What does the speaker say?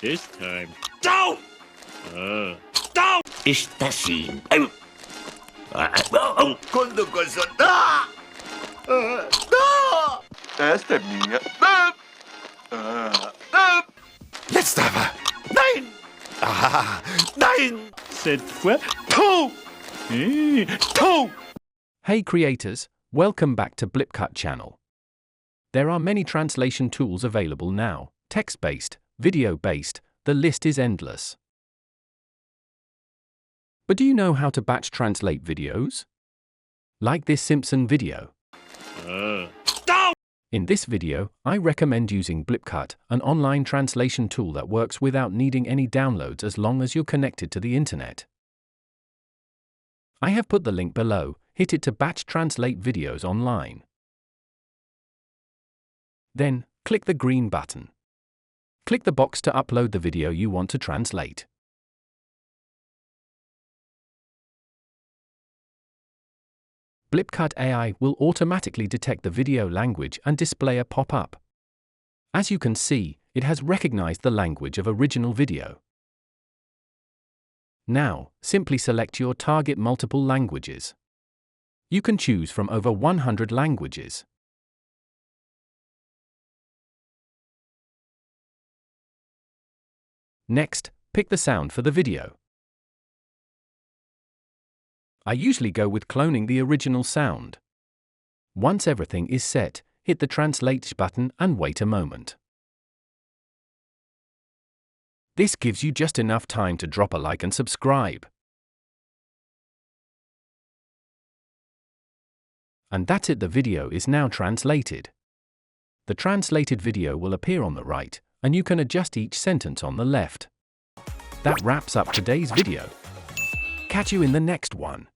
This time. Don't! Don't! Está sim. 今度こそだ。Esta é minha. Letzter aber. Nein! Ah, nein! Cette fois. Two! Two! Hey creators, welcome back to BlipCut channel. There are many translation tools available now, text-based, video-based, the list is endless. But do you know how to batch translate videos? Like this Simpson video. Don't! In this video, I recommend using BlipCut, an online translation tool that works without needing any downloads as long as you're connected to the internet. I have put the link below, hit it to batch translate videos online. Then, click the green button. Click the box to upload the video you want to translate. BlipCut AI will automatically detect the video language and display a pop-up. As you can see, it has recognized the language of original video. Now, simply select your target multiple languages. You can choose from over 100 languages. Next, pick the sound for the video. I usually go with cloning the original sound. Once everything is set, hit the Translate button and wait a moment. This gives you just enough time to drop a like and subscribe. And that's it, the video is now translated. The translated video will appear on the right, and you can adjust each sentence on the left. That wraps up today's video. Catch you in the next one.